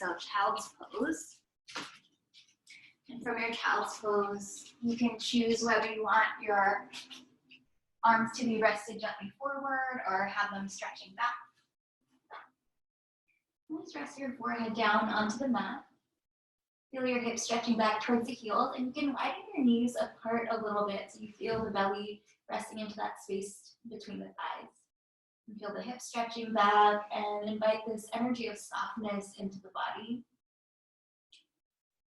so child's pose. And from your child's pose, you can choose whether you want your arms to be rested gently forward or have them stretching back. Just rest your forehead down onto the mat. Feel your hips stretching back towards the heels, and you can widen your knees apart a little bit so you feel the belly resting into that space between the thighs. And feel the hips stretching back and invite this energy of softness into the body.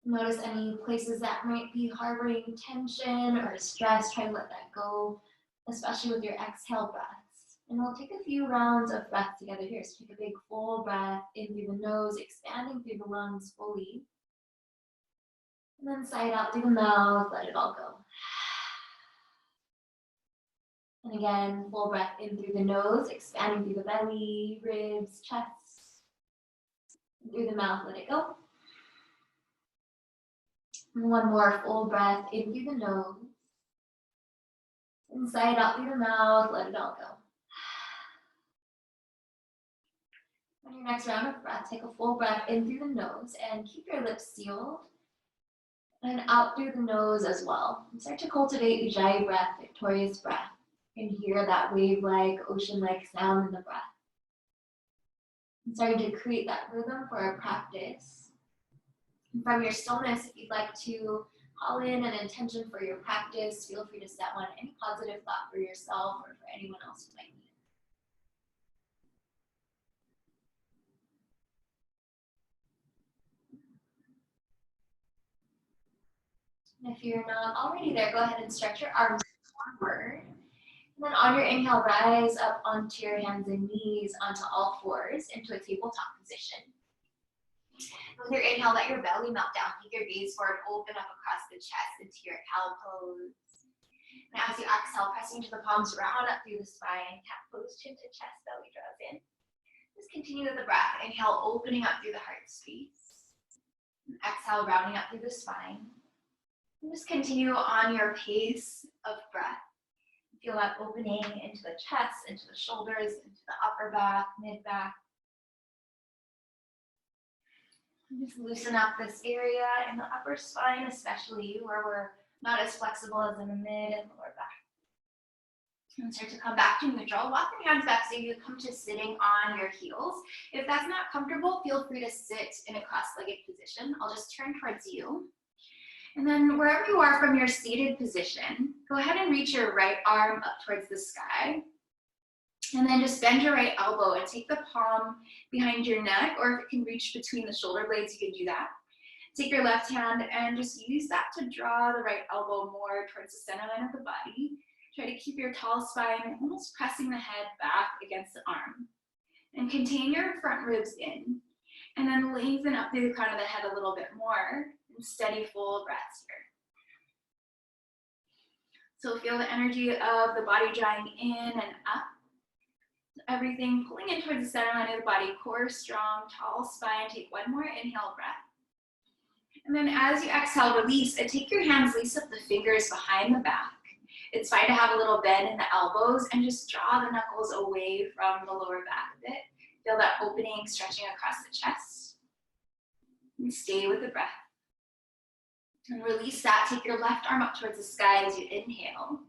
Notice any places that might be harboring tension or stress. Try to let that go, especially with your exhale breaths. And we'll take a few rounds of breath together here. So take a big full breath in through the nose, expanding through the lungs fully. And then sigh it out through the mouth, let it all go. And again, full breath in through the nose, expanding through the belly, ribs, chest. And through the mouth, let it go. And one more full breath in through the nose. And sigh it out through the mouth, let it all go. On your next round of breath, take a full breath in through the nose and keep your lips sealed. And out through the nose as well. And start to cultivate Ujjayi breath, victorious breath. You can hear that wave-like, ocean-like sound in the breath. And starting to create that rhythm for our practice. And from your stillness, if you'd like to call in an intention for your practice, feel free to set one, any positive thought for yourself or for anyone else who might need it. And if you're not already there, go ahead and stretch your arms forward. And then on your inhale, rise up onto your hands and knees, onto all fours, into a tabletop position. With your inhale, let your belly melt down. Take your gaze forward, open up across the chest into your cow pose. And as you exhale, pressing into the palms, round up through the spine, cat pose, chin to chest, belly draws in. Just continue with the breath. Inhale, opening up through the heart space. And exhale, rounding up through the spine. And just continue on your pace of breath. Feel that opening into the chest, into the shoulders, into the upper back, mid back. And just loosen up this area in the upper spine, especially where we're not as flexible as in the mid and lower back. And start to come back to neutral. Walk your hands back so you come to sitting on your heels. If that's not comfortable, feel free to sit in a cross-legged position. I'll just turn towards you. And then wherever you are from your seated position, go ahead and reach your right arm up towards the sky. And then just bend your right elbow and take the palm behind your neck, or if it can reach between the shoulder blades, you can do that. Take your left hand and just use that to draw the right elbow more towards the center line of the body. Try to keep your tall spine, almost pressing the head back against the arm. And contain your front ribs in. And then lengthen up through the crown of the head a little bit more. Steady full breaths here. So feel the energy of the body drawing in and up. Everything pulling in towards the center line of the body, core strong, tall spine. Take one more inhale breath. And then as you exhale, release and take your hands, lace up the fingers behind the back. It's fine to have a little bend in the elbows and just draw the knuckles away from the lower back a bit. Feel that opening, stretching across the chest. And stay with the breath. And release that. Take your left arm up towards the sky as you inhale.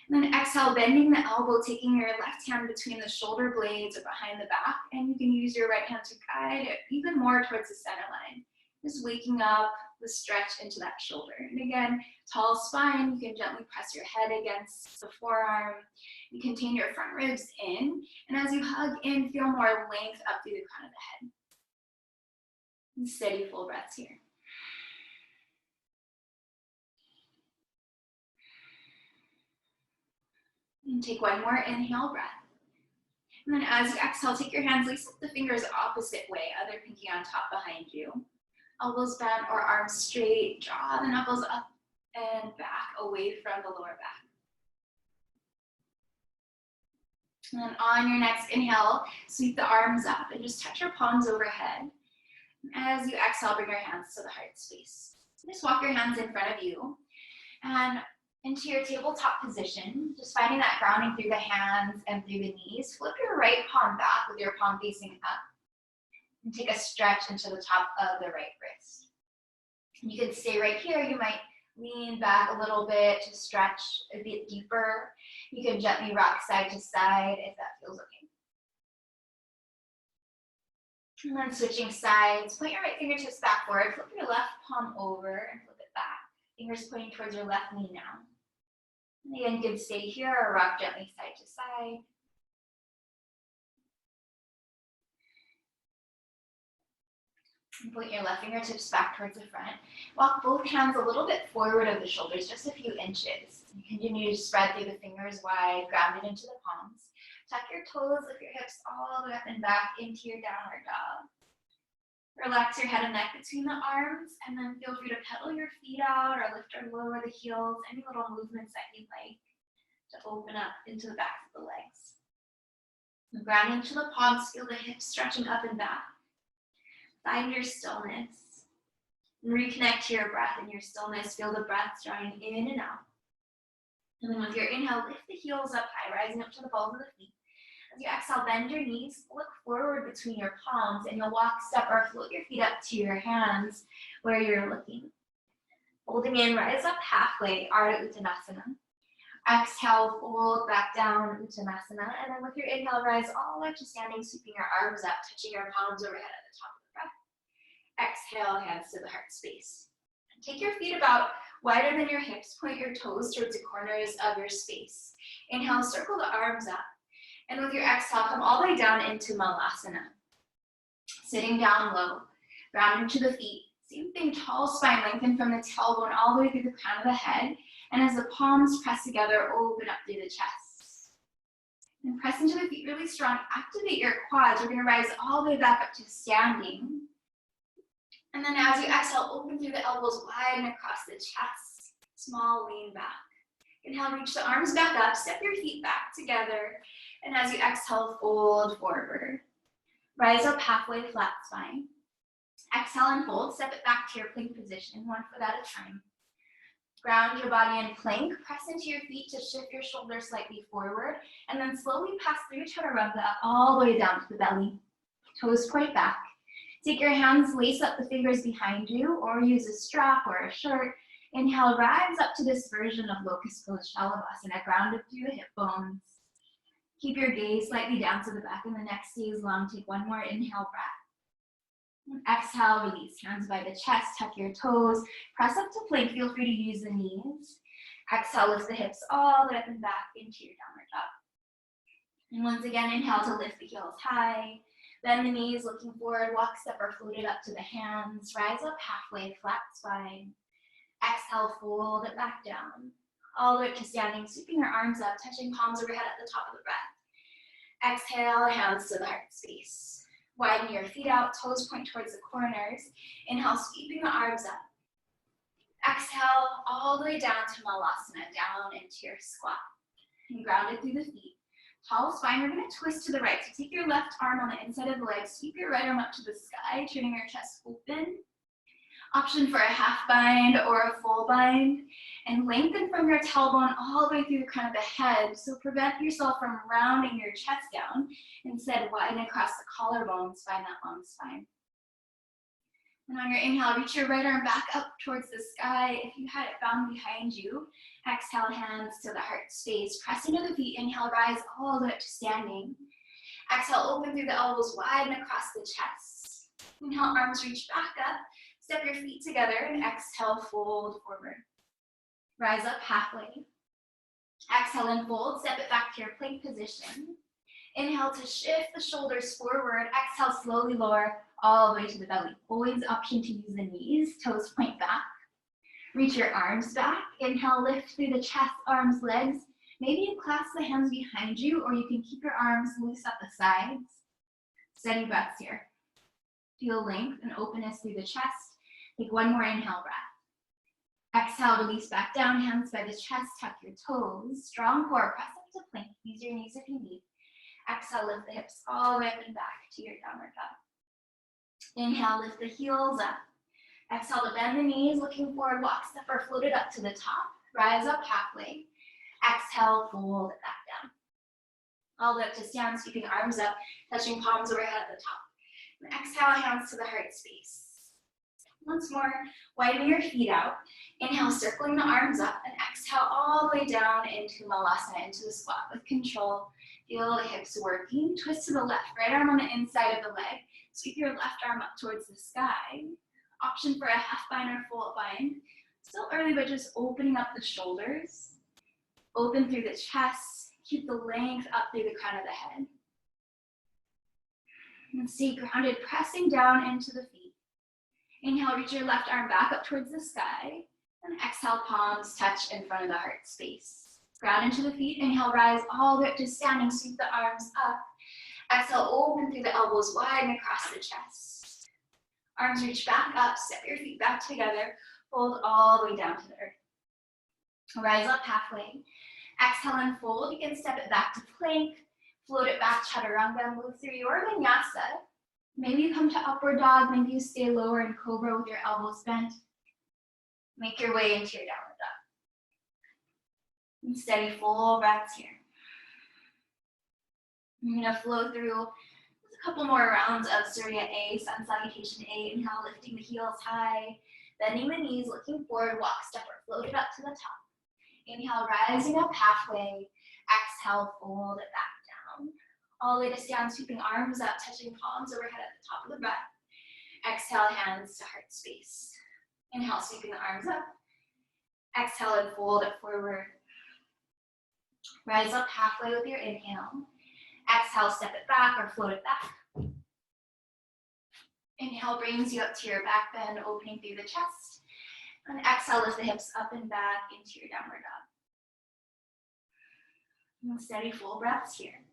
And then exhale, bending the elbow, taking your left hand between the shoulder blades or behind the back. And you can use your right hand to guide it even more towards the center line. Just waking up the stretch into that shoulder. And again, tall spine, you can gently press your head against the forearm. You contain your front ribs in. And as you hug in, feel more length up through the crown of the head. And steady full breaths here. And take one more inhale breath. And then as you exhale, take your hands, lace up the fingers opposite way, other pinky on top behind you. Elbows bent or arms straight, draw the knuckles up and back away from the lower back. And then on your next inhale, sweep the arms up and just touch your palms overhead. And as you exhale, bring your hands to the heart space. Just walk your hands in front of you and into your tabletop position, just finding that grounding through the hands and through the knees. Flip your right palm back with your palm facing up. And take a stretch into the top of the right wrist. You can stay right here. You might lean back a little bit to stretch a bit deeper. You can gently rock side to side if that feels okay. And then switching sides, point your right fingertips back forward, flip your left palm over and flip it back. Fingers pointing towards your left knee now. And again, you can stay here or rock gently side to side. And point your left fingertips back towards the front. Walk both hands a little bit forward of the shoulders, just a few inches. And continue to spread through the fingers wide, grounded into the palms. Tuck your toes, lift your hips all the way up and back into your downward dog. Relax your head and neck between the arms, and then feel free to pedal your feet out or lift or lower the heels, any little movements that you like to open up into the back of the legs. And ground into the palms, feel the hips stretching up and back. Find your stillness. And reconnect to your breath and your stillness. Feel the breath drawing in and out. And then with your inhale, lift the heels up high, rising up to the balls of the feet. As you exhale, bend your knees, look forward between your palms, and you'll walk, step, or float your feet up to your hands where you're looking. Holding in, rise up halfway, Ardha Uttanasana. Exhale, fold back down, Uttanasana, and then with your inhale, rise all the way to standing, sweeping your arms up, touching your palms overhead at the top of the breath. Exhale, hands to the heart space. Take your feet about wider than your hips, point your toes towards the corners of your space. Inhale, circle the arms up. And with your exhale, come all the way down into Malasana. Sitting down low, ground into the feet. Same thing, tall spine, lengthen from the tailbone all the way through the crown of the head. And as the palms press together, open up through the chest. And press into the feet really strong. Activate your quads. We're going to rise all the way back up to standing. And then as you exhale, open through the elbows wide and across the chest. Small lean back. Inhale, reach the arms back up. Step your feet back together. And as you exhale, fold forward. Rise up halfway, flat spine. Exhale and fold. Step it back to your plank position, one foot at a time. Ground your body in plank. Press into your feet to shift your shoulders slightly forward. And then slowly pass through chaturanga all the way down to the belly. Toes point back. Take your hands, lace up the fingers behind you, or use a strap or a shirt. Inhale, rise up to this version of locust pose, Shalabhasana, grounded through the hip bones. Keep your gaze slightly down to the back and the neck stays long. Take one more inhale breath. And exhale, release. Hands by the chest, tuck your toes. Press up to plank, feel free to use the knees. Exhale, lift the hips all the way up and back into your downward dog. And once again, inhale to lift the heels high. Bend the knees, looking forward, walk, step, or float it up to the hands. Rise up halfway, flat spine. Exhale, fold it back down. All the way up to standing, sweeping your arms up, touching palms overhead at the top of the breath. Exhale, hands to the heart space. Widen your feet out, toes point towards the corners. Inhale, sweeping the arms up. Exhale, all the way down to Malasana, down into your squat. And grounded through the feet. Tall spine, we're going to twist to the right. So take your left arm on the inside of the leg, sweep your right arm up to the sky, turning your chest open. Option for a half bind or a full bind. And lengthen from your tailbone all the way through the crown of the head. So prevent yourself from rounding your chest down. Instead, widen across the collarbones, find that long spine. And on your inhale, reach your right arm back up towards the sky. If you had it bound behind you, exhale, hands to the heart space. Press into the feet. Inhale, rise all the way up to standing. Exhale, open through the elbows, widen across the chest. Inhale, arms reach back up. Step your feet together and exhale, fold forward. Rise up halfway. Exhale and fold. Step it back to your plank position. Inhale to shift the shoulders forward. Exhale, slowly lower all the way to the belly. Always option to use the knees. Toes point back. Reach your arms back. Inhale, lift through the chest, arms, legs. Maybe you clasp the hands behind you, or you can keep your arms loose at the sides. Steady breaths here. Feel length and openness through the chest. Take one more inhale breath. Exhale, release back down, hands by the chest, tuck your toes. Strong core, press up to plank. Use your knees if you need. Exhale, lift the hips all the way up and back to your downward dog. Inhale, lift the heels up. Exhale to bend the knees, looking forward, walk, step, or float it up to the top. Rise up halfway. Exhale, fold it back down. All the way up to stand, sweeping arms up, touching palms overhead at the top. And exhale, hands to the heart space. Once more, widen your feet out. Inhale, circling the arms up, and exhale all the way down into Malasana, into the squat with control. Feel the hips working. Twist to the left, right arm on the inside of the leg. Sweep your left arm up towards the sky. Option for a half bind or full bind. Still early, but just opening up the shoulders. Open through the chest. Keep the length up through the crown of the head. And stay grounded, pressing down into the feet. Inhale, reach your left arm back up towards the sky. And exhale, palms touch in front of the heart space. Ground into the feet. Inhale, rise all the way up to standing. Sweep the arms up. Exhale, open through the elbows wide and across the chest. Arms reach back up. Step your feet back together. Fold all the way down to the earth. Rise up halfway. Exhale and fold. You can step it back to plank. Float it back, chaturanga. Move through your vinyasa. Maybe you come to upward dog. Maybe you stay lower in cobra with your elbows bent. Make your way into your downward dog. And steady, full breaths here. I'm going to flow through a couple more rounds of Surya A, Sun Salutation A. Inhale, lifting the heels high, bending the knees, looking forward, walk, step, or float it up to the top. Inhale, rising up halfway. Exhale, fold it back down. All the way to stand, sweeping arms up, touching palms overhead at the top of the breath. Exhale, hands to heart space. Inhale, sweeping the arms up. Exhale and fold it forward. Rise up halfway with your inhale. Exhale, step it back or float it back. Inhale brings you up to your back bend, opening through the chest. And exhale, lift the hips up and back into your downward dog. And steady, full breaths here.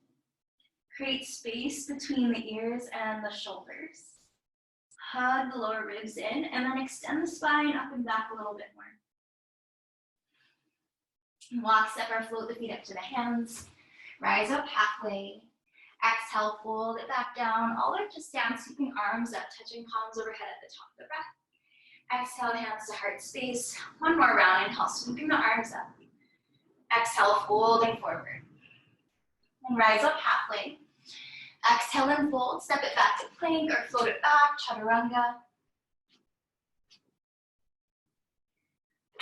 Create space between the ears and the shoulders. Hug the lower ribs in, and then extend the spine up and back a little bit more. Walk, step, or float the feet up to the hands. Rise up halfway. Exhale, fold it back down. All the way to stand, sweeping arms up, touching palms overhead at the top of the breath. Exhale, hands to heart space. One more round. Inhale, sweeping the arms up. Exhale, folding forward. And rise up halfway. Exhale and fold. Step it back to plank or float it back, chaturanga.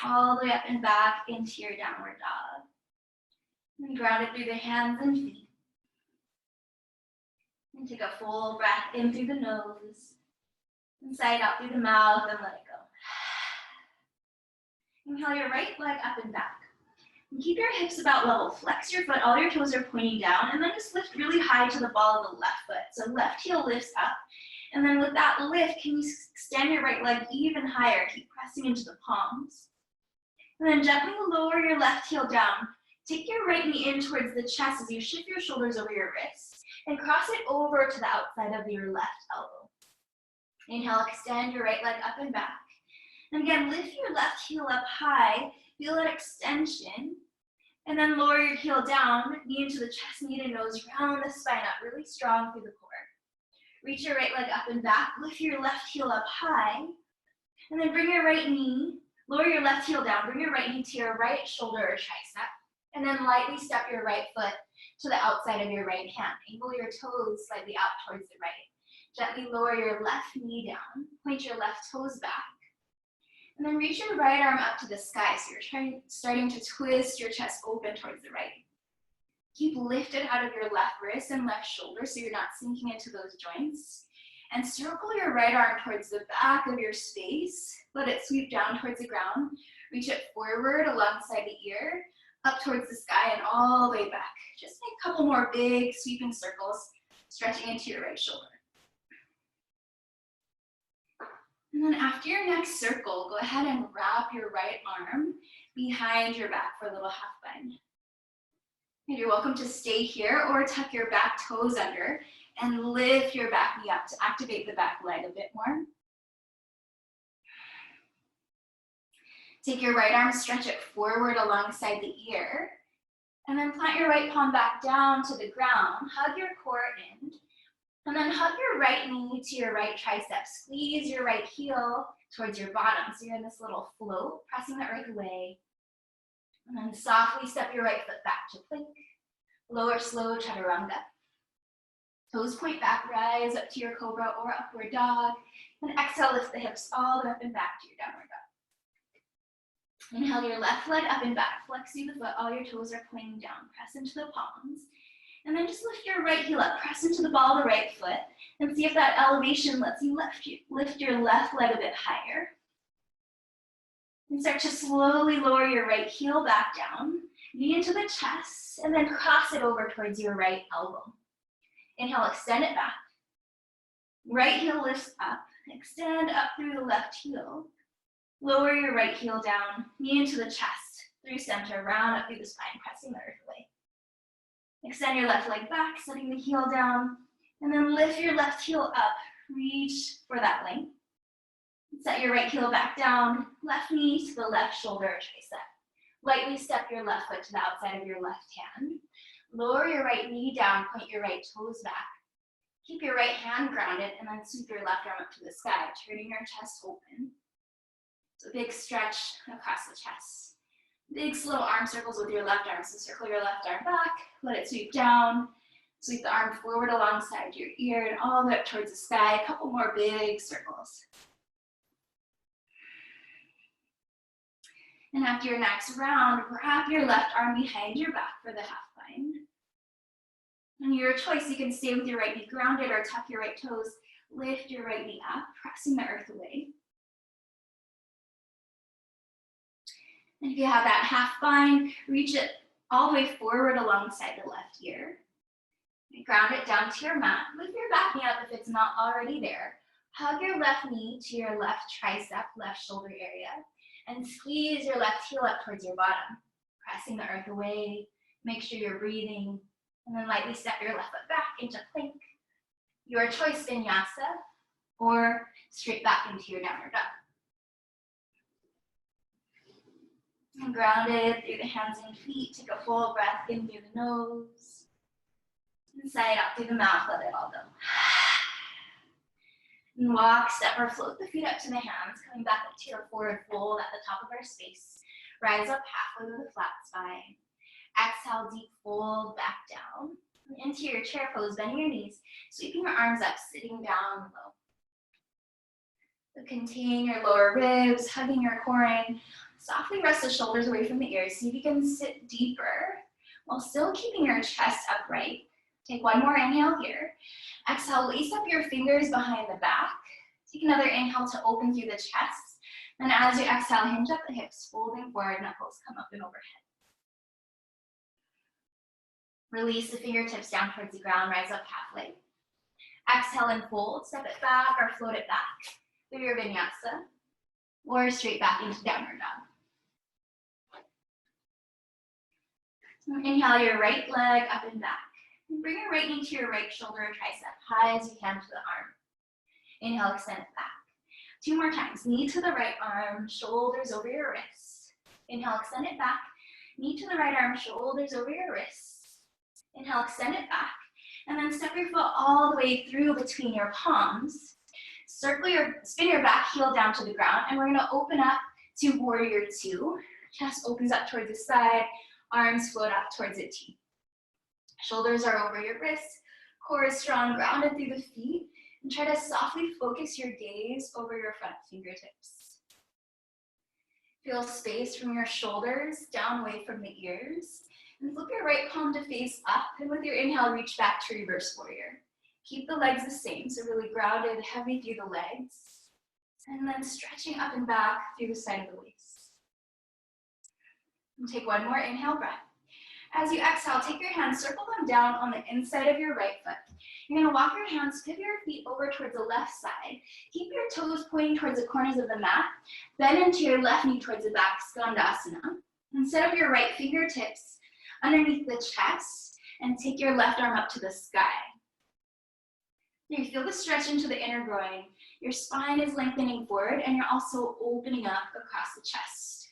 All the way up and back into your downward dog. And ground it through the hands and feet. And take a full breath in through the nose. And sigh it out through the mouth and let it go. Inhale your right leg up and back. And keep your hips about level. Flex your foot, all your toes are pointing down, and then just lift really high to the ball of the left foot. So left heel lifts up. And then with that lift, can you extend your right leg even higher? Keep pressing into the palms. And then gently lower your left heel down. Take your right knee in towards the chest as you shift your shoulders over your wrists. And cross it over to the outside of your left elbow. Inhale, extend your right leg up and back. And again, lift your left heel up high. Feel that extension. And then lower your heel down, knee into the chest, knee to nose, round the spine up, really strong through the core. Reach your right leg up and back. Lift your left heel up high. And then bring your right knee, lower your left heel down, bring your right knee to your right shoulder or tricep. And then lightly step your right foot to the outside of your right hand. Angle your toes slightly out towards the right. Gently lower your left knee down. Point your left toes back. And then reach your right arm up to the sky. So you're starting to twist your chest open towards the right. Keep lifted out of your left wrist and left shoulder so you're not sinking into those joints. And circle your right arm towards the back of your space. Let it sweep down towards the ground. Reach it forward alongside the ear, up towards the sky and all the way back. Just make a couple more big sweeping circles, stretching into your right shoulder. And then after your next circle, go ahead and wrap your right arm behind your back for a little half bind. And you're welcome to stay here or tuck your back toes under and lift your back knee up to activate the back leg a bit more. Take your right arm, stretch it forward alongside the ear, and then plant your right palm back down to the ground. Hug your core in. And then hug your right knee to your right tricep. Squeeze your right heel towards your bottom. So you're in this little float, pressing that right away. And then softly step your right foot back to plank. Lower slow chaturanga. Toes point back, rise up to your cobra or upward dog. And exhale, lift the hips all the way up and back to your downward dog. Inhale your left leg up and back. Flex through the foot, all your toes are pointing down. Press into the palms. And then just lift your right heel up. Press into the ball of the right foot. And see if that elevation lets you lift your left leg a bit higher. And start to slowly lower your right heel back down. Knee into the chest. And then cross it over towards your right elbow. Inhale, extend it back. Right heel lifts up. Extend up through the left heel. Lower your right heel down. Knee into the chest. Through center, round up through the spine, pressing the earth away. Extend your left leg back, setting the heel down. And then lift your left heel up. Reach for that length. Set your right heel back down. Left knee to the left shoulder or tricep. Lightly step your left foot to the outside of your left hand. Lower your right knee down, point your right toes back. Keep your right hand grounded and then sweep your left arm up to the sky, turning your chest open. So big stretch across the chest. Big slow arm circles with your left arm. So circle your left arm back, let it sweep down. Sweep the arm forward alongside your ear and all the way up towards the sky. A couple more big circles. And after your next round, wrap your left arm behind your back for the half bind. And your choice, you can stay with your right knee grounded or tuck your right toes. Lift your right knee up, pressing the earth away. And if you have that half bind, reach it all the way forward alongside the left ear. And ground it down to your mat. Lift your back knee up if it's not already there. Hug your left knee to your left tricep, left shoulder area. And squeeze your left heel up towards your bottom, pressing the earth away. Make sure you're breathing. And then lightly step your left foot back into plank. Your choice, vinyasa, or straight back into your downward dog. And grounded through the hands and feet. Take a full breath in through the nose. And sigh it out through the mouth, let it all go. And walk, step, or float the feet up to the hands, coming back up to your forward fold at the top of our space. Rise up halfway with a flat spine. Exhale, deep fold back down. Into your chair pose, bending your knees, sweeping your arms up, sitting down low. So contain your lower ribs, hugging your groin. Softly rest the shoulders away from the ears. See if you can sit deeper while still keeping your chest upright. Take one more inhale here. Exhale, lace up your fingers behind the back. Take another inhale to open through the chest. And as you exhale, hinge up the hips, folding forward, knuckles come up and overhead. Release the fingertips down towards the ground, rise up halfway. Exhale and fold, step it back or float it back through your vinyasa or straight back into downward dog. Inhale your right leg up and back. And bring your right knee to your right shoulder or tricep, high as you can to the arm. Inhale, extend it back. 2 more times, knee to the right arm, shoulders over your wrists. Inhale, extend it back. Knee to the right arm, shoulders over your wrists. Inhale, extend it back. And then step your foot all the way through between your palms. Spin your back heel down to the ground, and we're gonna open up to warrior 2. Chest opens up towards the side, arms float up towards a T. Shoulders are over your wrists, core is strong, grounded through the feet, and try to softly focus your gaze over your front fingertips. Feel space from your shoulders down away from the ears, and flip your right palm to face up, and with your inhale, reach back to reverse warrior. Keep the legs the same, so really grounded, heavy through the legs, and then stretching up and back through the side of the waist. And take one more inhale breath. As you exhale, take your hands, circle them down on the inside of your right foot. You're gonna walk your hands, pivot your feet over towards the left side. Keep your toes pointing towards the corners of the mat. Bend into your left knee towards the back, Skandasana. And set up your right fingertips underneath the chest and take your left arm up to the sky. You feel the stretch into the inner groin. Your spine is lengthening forward and you're also opening up across the chest.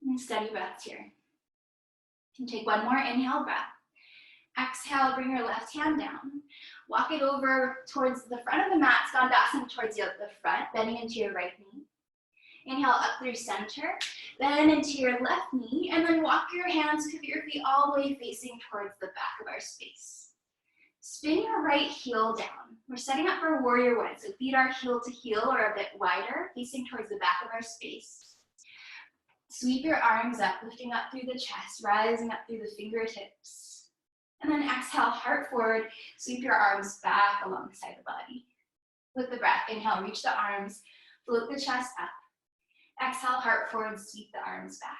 And steady breaths here. And take one more inhale breath. Exhale, bring your left hand down. Walk it over towards the front of the mat, Skandasana towards the front, bending into your right knee. Inhale up through center, bend into your left knee, and then walk your hands, pivot your feet all the way facing towards the back of our space. Spin your right heel down. We're setting up for warrior one, so feet are heel to heel or a bit wider, facing towards the back of our space. Sweep your arms up, lifting up through the chest, rising up through the fingertips. And then exhale, heart forward, sweep your arms back alongside the body. With the breath, inhale, reach the arms, float the chest up. Exhale, heart forward, sweep the arms back.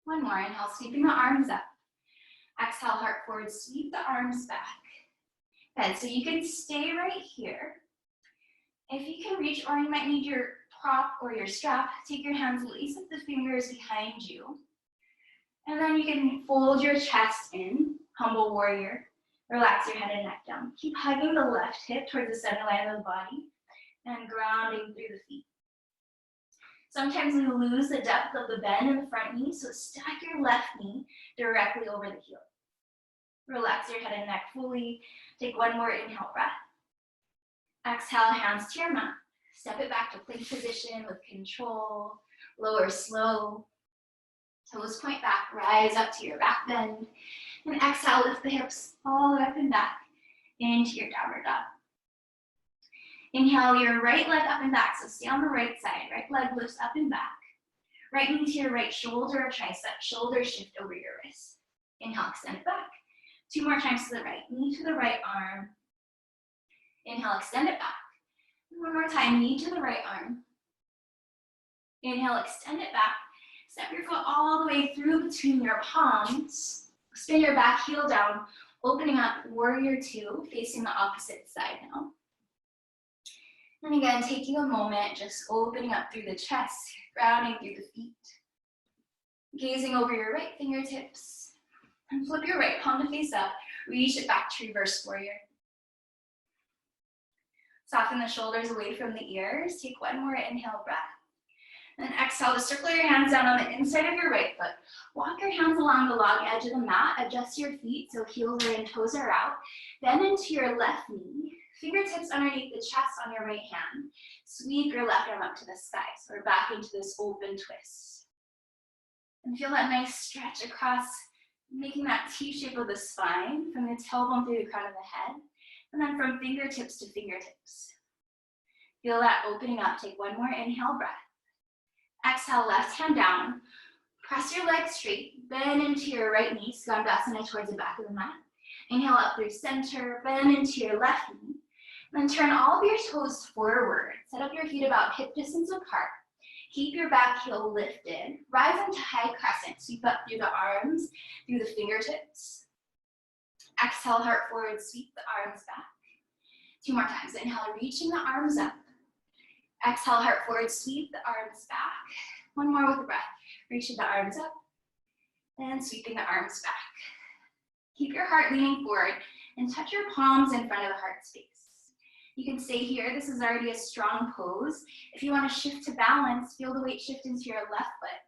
One more, inhale, sweeping the arms up. Exhale, heart forward, sweep the arms back. Good, so you can stay right here. If you can reach, or you might need your prop or your strap, take your hands, lace up the fingers behind you. And then you can fold your chest in, humble warrior. Relax your head and neck down. Keep hugging the left hip towards the center line of the body and grounding through the feet. Sometimes we lose the depth of the bend in the front knee, so stack your left knee directly over the heel. Relax your head and neck fully. Take one more inhale breath. Exhale, hands to your mat. Step it back to plank position with control. Lower slow. Toes point back, rise up to your back bend. And exhale, lift the hips all the way up and back into your downward dog. Inhale your right leg up and back, so stay on the right side. Right leg lifts up and back. Right knee to your right shoulder or tricep. Shoulder shift over your wrist. Inhale, extend it back. 2 more times to the right. Knee to the right arm. Inhale, extend it back. One more time, knee to the right arm. Inhale, extend it back. Step your foot all the way through between your palms. Spin your back heel down, opening up warrior two, facing the opposite side now. And again, taking a moment, just opening up through the chest, grounding through the feet. Gazing over your right fingertips. And flip your right palm to face up. Reach it back to reverse warrior. Soften the shoulders away from the ears. Take one more inhale breath. And exhale to circle your hands down on the inside of your right foot. Walk your hands along the log edge of the mat. Adjust your feet so heels are in, toes are out. Bend into your left knee. Fingertips underneath the chest on your right hand. Sweep your left arm up to the sky. So we're back into this open twist. And feel that nice stretch across, making that T shape of the spine from the tailbone through the crown of the head. And then from fingertips to fingertips. Feel that opening up. Take one more inhale breath. Exhale, left hand down. Press your legs straight. Bend into your right knee. Skandasana towards the back of the mat. Inhale up through center. Bend into your left knee. Then turn all of your toes forward. Set up your feet about hip distance apart. Keep your back heel lifted. Rise into high crescent. Sweep up through the arms, through the fingertips. Exhale, heart forward. Sweep the arms back. 2 more times. Inhale, reaching the arms up. Exhale, heart forward, sweep the arms back. One more with the breath. Reaching the arms up and sweeping the arms back. Keep your heart leaning forward and touch your palms in front of the heart space. You can stay here. This is already a strong pose. If you want to shift to balance, feel the weight shift into your left foot.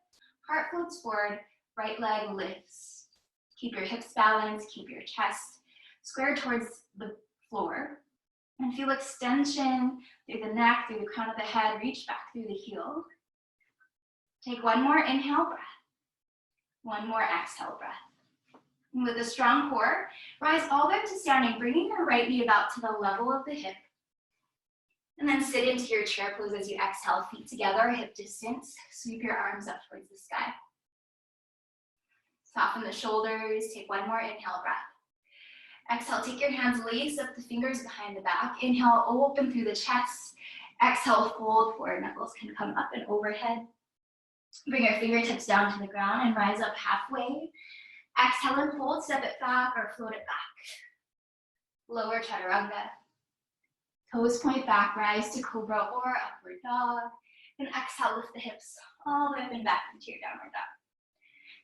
Heart floats forward, right leg lifts. Keep your hips balanced, keep your chest square towards the floor. And feel extension through the neck, through the crown of the head, reach back through the heel. Take one more inhale breath. One more exhale breath. And with a strong core, rise all the way up to standing, bringing your right knee about to the level of the hip. And then sit into your chair pose as you exhale, feet together, hip distance. Sweep your arms up towards the sky. Soften the shoulders, take one more inhale breath. Exhale, take your hands, lace up the fingers behind the back. Inhale, open through the chest. Exhale, fold forward. Knuckles can come up and overhead. Bring your fingertips down to the ground and rise up halfway. Exhale and fold, step it back or float it back. Lower chaturanga. Toes point back, rise to cobra or upward dog. And exhale, lift the hips all the way up and back into your downward dog.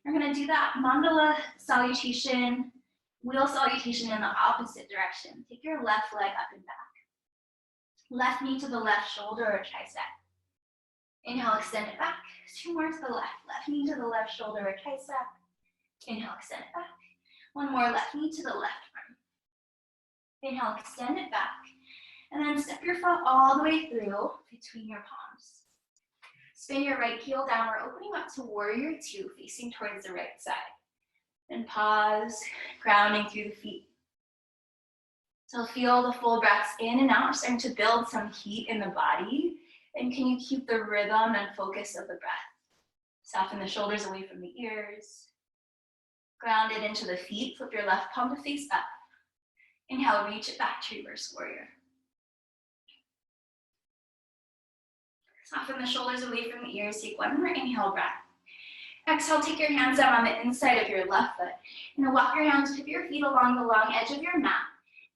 We're gonna do that mandala salutation, wheel salutation in the opposite direction. Take your left leg up and back. Left knee to the left shoulder or tricep. Inhale, extend it back. 2 more to the left. Left knee to the left shoulder or tricep. Inhale, extend it back. 1 more, left knee to the left arm. Inhale, extend it back. And then step your foot all the way through between your palms. Spin your right heel down. We're opening up to warrior two, facing towards the right side. Then pause, grounding through the feet. So feel the full breaths in and out, starting to build some heat in the body. And can you keep the rhythm and focus of the breath? Soften the shoulders away from the ears. Ground it into the feet. Flip your left palm to face up. Inhale, reach it back to reverse warrior. Soften the shoulders away from the ears. Take one more inhale breath. Exhale, take your hands down on the inside of your left foot. And walk your hands, pivot your feet along the long edge of your mat.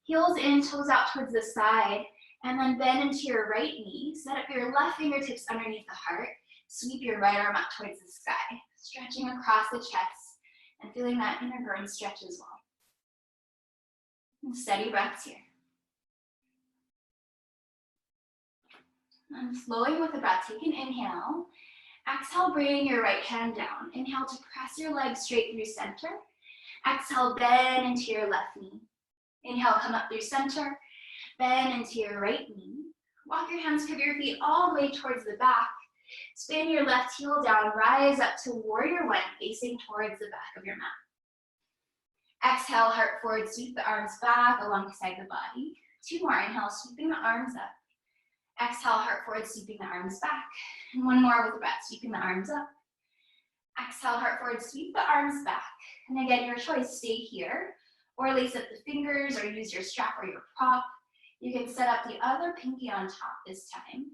Heels in, toes out towards the side. And then bend into your right knee. Set up your left fingertips underneath the heart. Sweep your right arm out towards the sky. Stretching across the chest and feeling that inner groin stretch as well. And steady breaths here. And flowing with the breath, take an inhale. Exhale, bring your right hand down. Inhale to press your legs straight through center. Exhale, bend into your left knee. Inhale, come up through center. Bend into your right knee. Walk your hands, pivot your feet all the way towards the back. Spin your left heel down, rise up to warrior one, facing towards the back of your mat. Exhale, heart forward, sweep the arms back alongside the body. Two more, inhale, sweeping the arms up. Exhale, heart forward, sweeping the arms back. And one more with the breath, sweeping the arms up. Exhale, heart forward, sweep the arms back. And again, your choice, stay here, or lace up the fingers, or use your strap or your prop. You can set up the other pinky on top this time.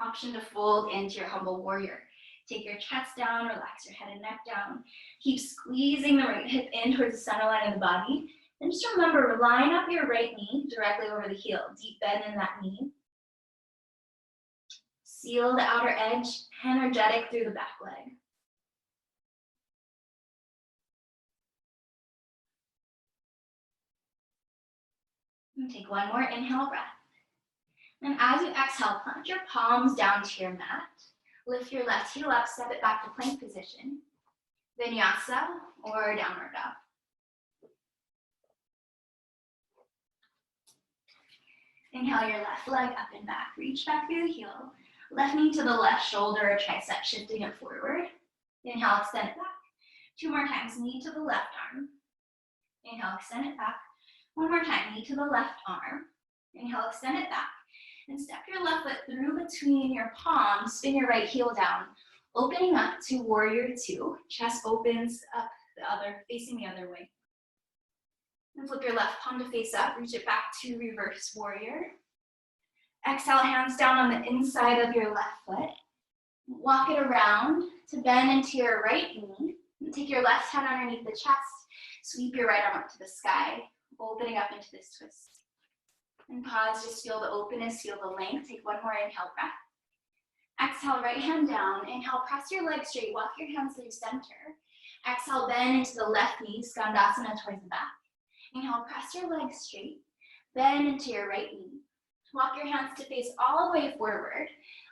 Option to fold into your humble warrior. Take your chest down, relax your head and neck down. Keep squeezing the right hip in towards the center line of the body. And just remember, line up your right knee directly over the heel. Deep bend in that knee. Seal the outer edge, energetic through the back leg. And take one more inhale breath. And as you exhale, plant your palms down to your mat. Lift your left heel up, step it back to plank position. Vinyasa or downward dog. Inhale your left leg up and back. Reach back through the heel. Left knee to the left shoulder or tricep, shifting it forward. Inhale, extend it back. Two more times, knee to the left arm. Inhale, extend it back. One more time, knee to the left arm. Inhale, extend it back. And step your left foot through between your palms, spin your right heel down, opening up to warrior two. Chest opens up facing the other way. And flip your left palm to face up, reach it back to reverse warrior. Exhale, hands down on the inside of your left foot. Walk it around to bend into your right knee. Take your left hand underneath the chest, sweep your right arm up to the sky, opening up into this twist. And pause, just feel the openness, feel the length. Take one more inhale breath. Exhale, right hand down. Inhale, press your legs straight, walk your hands through center. Exhale, bend into the left knee, skandasana towards the back. Inhale, press your legs straight, bend into your right knee. Walk your hands to face all the way forward.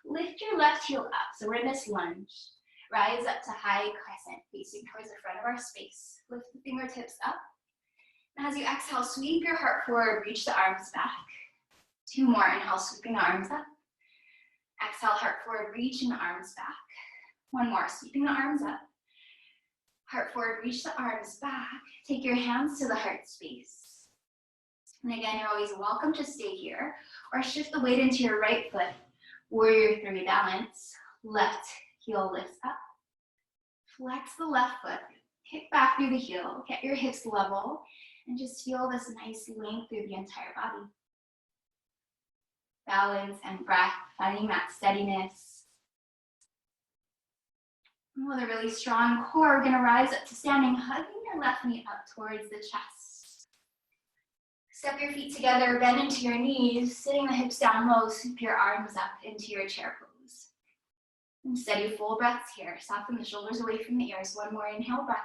Lift your left heel up, so we're in this lunge. Rise up to high crescent, facing towards the front of our space. Lift the fingertips up. As you exhale, sweep your heart forward, reach the arms back. Two more, inhale, sweeping the arms up. Exhale, heart forward, reaching the arms back. One more, sweeping the arms up. Heart forward, reach the arms back. Take your hands to the heart space. And again, you're always welcome to stay here or shift the weight into your right foot. Warrior three, balance. Left heel lifts up. Flex the left foot. Kick back through the heel. Get your hips level. And just feel this nice length through the entire body. Balance and breath, finding that steadiness. And with a really strong core, we're gonna rise up to standing, hugging your left knee up towards the chest. Step your feet together, bend into your knees, sitting the hips down low, sweep your arms up into your chair pose. And steady full breaths here. Soften the shoulders away from the ears. One more inhale breath.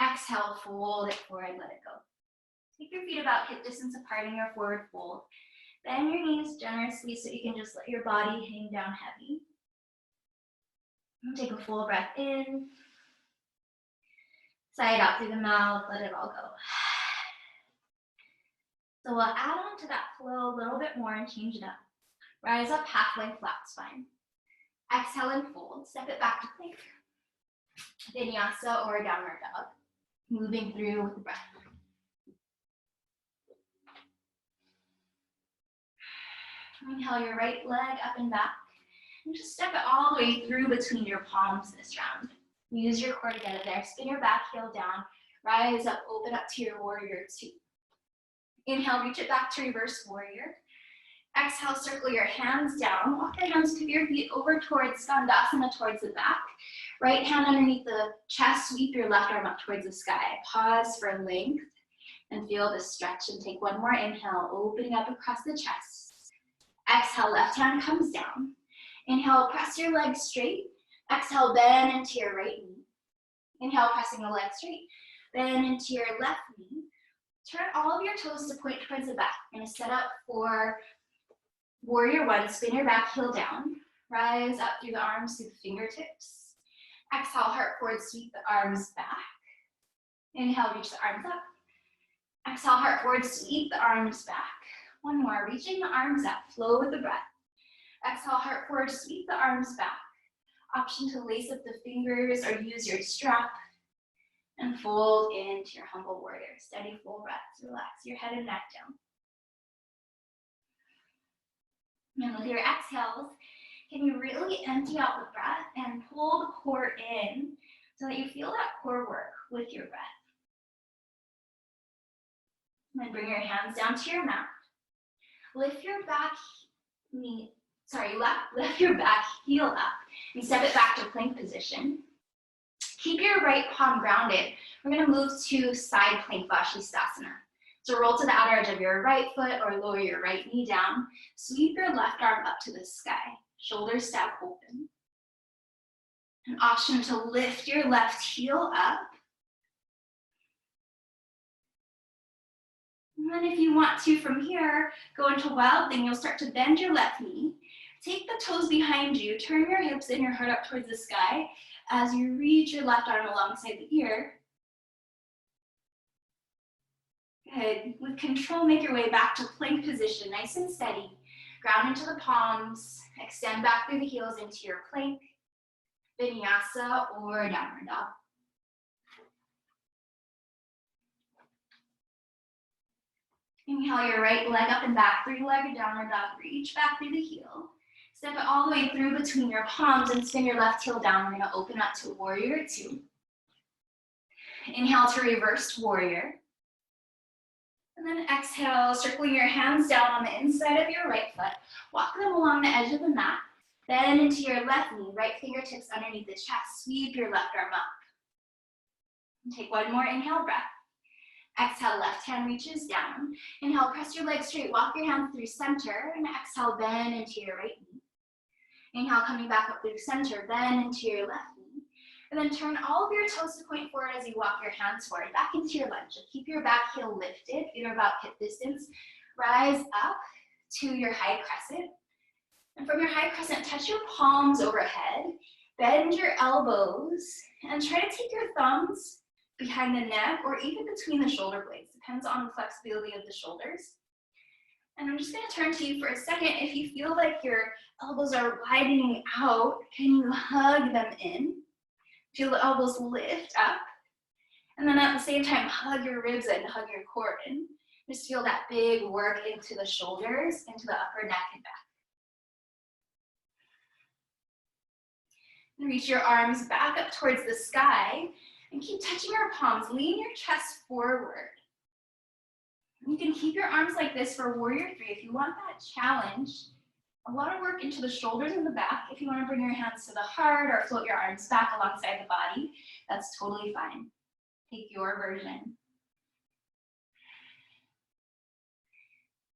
Exhale, fold it forward, let it go. Take your feet about hip distance apart in your forward fold. Bend your knees generously so you can just let your body hang down heavy. And take a full breath in. Sigh it out through the mouth, let it all go. So we'll add on to that flow a little bit more and change it up. Rise up halfway, flat spine. Exhale and fold, step it back to plank. Vinyasa or downward dog. Moving through with the breath. Inhale your right leg up and back. And just step it all the way through between your palms this round. Use your core to get it there. Spin your back heel down. Rise up, open up to your warrior two. Inhale, reach it back to reverse warrior. Exhale, circle your hands down. Walk your hands, pivot your feet over towards Skandasana, towards the back. Right hand underneath the chest, sweep your left arm up towards the sky. Pause for length and feel the stretch. And take one more inhale, opening up across the chest. Exhale, left hand comes down. Inhale, press your legs straight. Exhale, bend into your right knee. Inhale, pressing the leg straight. Bend into your left knee. Turn all of your toes to point towards the back. You're gonna set up for warrior one. Spin your back heel down. Rise up through the arms, through the fingertips. Exhale, heart forward, sweep the arms back. Inhale, reach the arms up. Exhale, heart forward, sweep the arms back. One more, reaching the arms up, flow with the breath. Exhale, heart forward, sweep the arms back. Option to lace up the fingers or use your strap. And fold into your humble warrior. Steady, full breaths. Relax your head and neck down. And with your exhales, can you really empty out the breath and pull the core in so that you feel that core work with your breath. And then bring your hands down to your mat. Lift your back knee, lift your back heel up and step it back to plank position. Keep your right palm grounded. We're gonna move to side plank Vashisthasana. So roll to the outer edge of your right foot or lower your right knee down. Sweep your left arm up to the sky. Shoulders stack open. An option to lift your left heel up. And then if you want to, from here, go into wild thing. You'll start to bend your left knee. Take the toes behind you. Turn your hips and your heart up towards the sky as you reach your left arm alongside the ear. Good. With control, make your way back to plank position, nice and steady. Ground into the palms. Extend back through the heels into your plank, vinyasa, or downward dog. Inhale your right leg up and back, three-legged downward dog. Reach back through the heel. Step it all the way through between your palms and spin your left heel down. We're gonna open up to warrior two. Inhale to reversed warrior. And then exhale, circling your hands down on the inside of your right foot. Walk them along the edge of the mat. Bend into your left knee, right fingertips underneath the chest. Sweep your left arm up. And take one more inhale breath. Exhale, left hand reaches down. Inhale, press your legs straight, walk your hands through center, and exhale, bend into your right knee. Inhale, coming back up through center, bend into your left knee. And then turn all of your toes to point forward as you walk your hands forward, back into your lunge. Keep your back heel lifted, feet are about hip distance. Rise up to your high crescent. And from your high crescent, touch your palms overhead, bend your elbows, and try to take your thumbs behind the neck or even between the shoulder blades. Depends on the flexibility of the shoulders. And I'm just gonna turn to you for a second. If you feel like your elbows are widening out, can you hug them in? Feel the elbows lift up. And then at the same time, hug your ribs and hug your core in. Just feel that big work into the shoulders, into the upper neck and back. And reach your arms back up towards the sky and keep touching your palms. Lean your chest forward. You can keep your arms like this for warrior three if you want that challenge. A lot of work into the shoulders and the back. If you want to bring your hands to the heart or float your arms back alongside the body, that's totally fine. Take your version.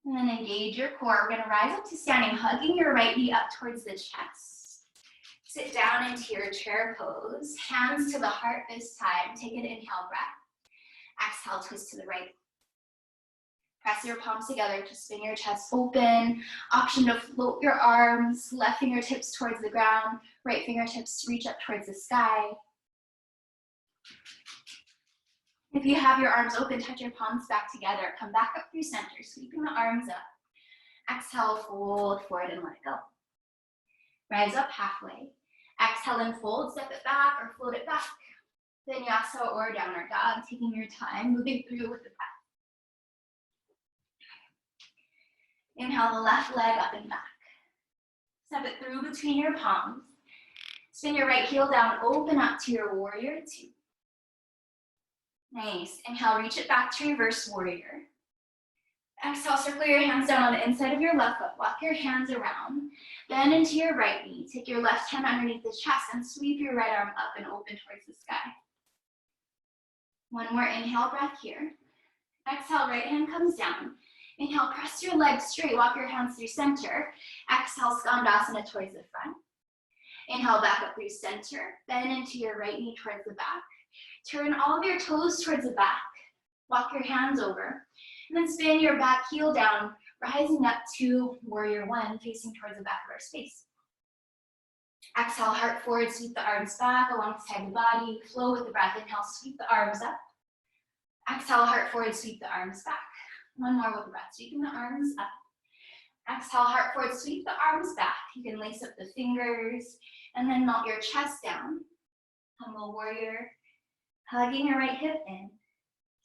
And then engage your core. We're going to rise up to standing, hugging your right knee up towards the chest. Sit down into your chair pose. Hands to the heart this time. Take an inhale breath. Exhale, twist to the right. Press your palms together to spin your chest open. Option to float your arms, left fingertips towards the ground, right fingertips reach up towards the sky. If you have your arms open, touch your palms back together. Come back up through center, sweeping the arms up. Exhale, fold forward and let it go. Rise up halfway. Exhale and fold, step it back or float it back. Vinyasa or downward dog, taking your time, moving through with the breath. Inhale the left leg up and back. Step it through between your palms. Spin your right heel down, open up to your warrior two. Nice. Inhale, reach it back to reverse warrior. Exhale, circle your hands down on the inside of your left foot. Walk your hands around. Bend into your right knee. Take your left hand underneath the chest and sweep your right arm up and open towards the sky. One more inhale breath here. Exhale, right hand comes down. Inhale, press your legs straight. Walk your hands through center. Exhale, Skandasana towards the front. Inhale, back up through center. Bend into your right knee towards the back. Turn all of your toes towards the back. Walk your hands over. And then spin your back heel down, rising up to warrior one, facing towards the back of our space. Exhale, heart forward, sweep the arms back alongside the body. Flow with the breath. Inhale, sweep the arms up. Exhale, heart forward, sweep the arms back. One more with the breath, sweeping the arms up. Exhale, heart forward, sweep the arms back. You can lace up the fingers and then melt your chest down. Humble warrior, hugging your right hip in.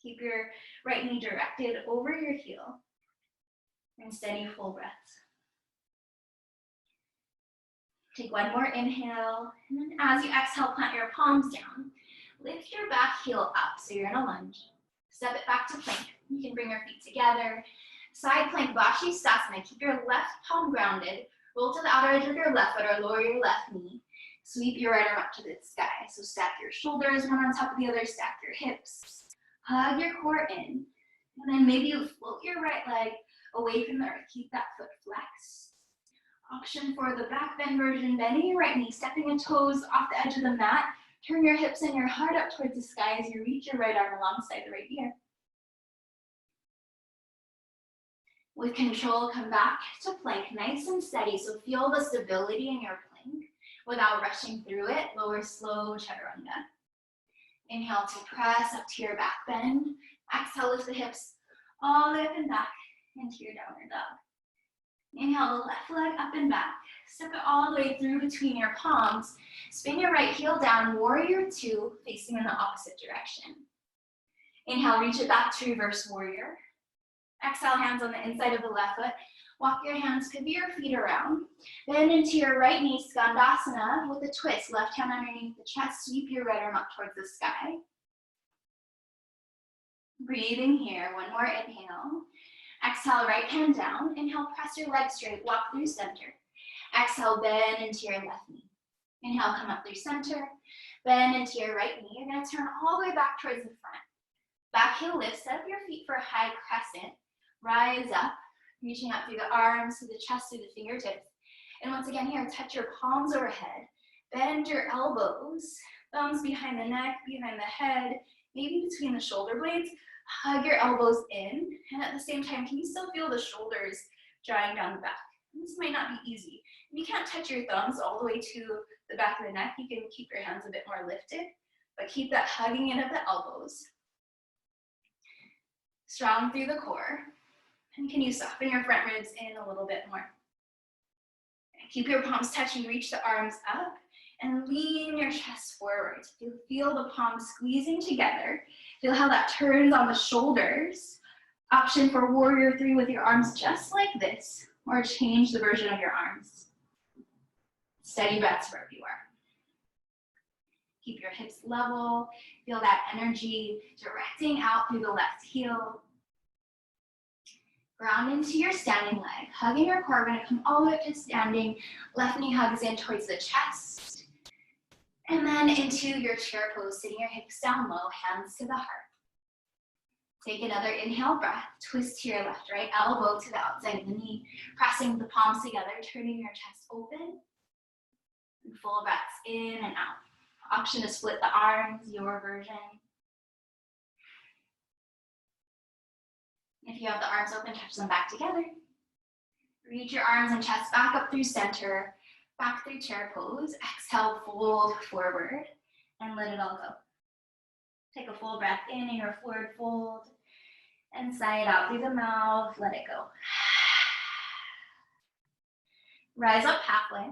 Keep your right knee directed over your heel. And steady full breath. Take one more inhale, and then as you exhale, plant your palms down. Lift your back heel up, so you're in a lunge. Step it back to plank. You can bring your feet together. Side plank, Vashisthasana. Keep your left palm grounded. Roll to the outer edge of your left foot or lower your left knee. Sweep your right arm up to the sky. So stack your shoulders, one on top of the other, stack your hips. Hug your core in. And then maybe you float your right leg away from the earth. Keep that foot flexed. Option for the back bend version, bending your right knee, stepping your toes off the edge of the mat. Turn your hips and your heart up towards the sky as you reach your right arm alongside the right ear. With control, come back to plank, nice and steady. So feel the stability in your plank without rushing through it. Lower slow chaturanga. Inhale to press up to your back bend. Exhale, lift the hips all the way up and back into your downward dog. Inhale the left leg up and back. Step it all the way through between your palms. Spin your right heel down, warrior two, facing in the opposite direction. Inhale, reach it back to reverse warrior. Exhale, hands on the inside of the left foot. Walk your hands, pivot your feet around. Bend into your right knee, Skandasana with a twist. Left hand underneath the chest, sweep your right arm up towards the sky. Breathing here, one more inhale. Exhale, right hand down. Inhale, press your legs straight, walk through center. Exhale, bend into your left knee. Inhale, come up through center. Bend into your right knee. You're gonna turn all the way back towards the front. Back heel lift, set up your feet for a high crescent. Rise up, reaching up through the arms, through the chest, through the fingertips. And once again here, touch your palms overhead. Bend your elbows, thumbs behind the neck, behind the head, maybe between the shoulder blades. Hug your elbows in, and at the same time, can you still feel the shoulders drawing down the back? And this might not be easy. If you can't touch your thumbs all the way to the back of the neck, you can keep your hands a bit more lifted, but keep that hugging in of the elbows. Strong through the core. And can you soften your front ribs in a little bit more? Keep your palms touching, reach the arms up, and lean your chest forward. You'll feel the palms squeezing together. Feel how that turns on the shoulders. Option for warrior three with your arms just like this, or change the version of your arms. Steady breaths wherever you are. Keep your hips level. Feel that energy directing out through the left heel. Ground into your standing leg. Hugging your core, we're gonna come all the way up to standing. Left knee hugs in towards the chest. And then into your chair pose, sitting your hips down low, hands to the heart. Take another inhale breath. Twist to your left, right elbow to the outside of the knee. Pressing the palms together, turning your chest open. And full breaths in and out. Option to split the arms, your version. If you have the arms open, touch them back together. Reach your arms and chest back up through center, back through chair pose. Exhale, fold forward, and let it all go. Take a full breath in your forward fold, and sigh it out through the mouth, let it go. Rise up halfway.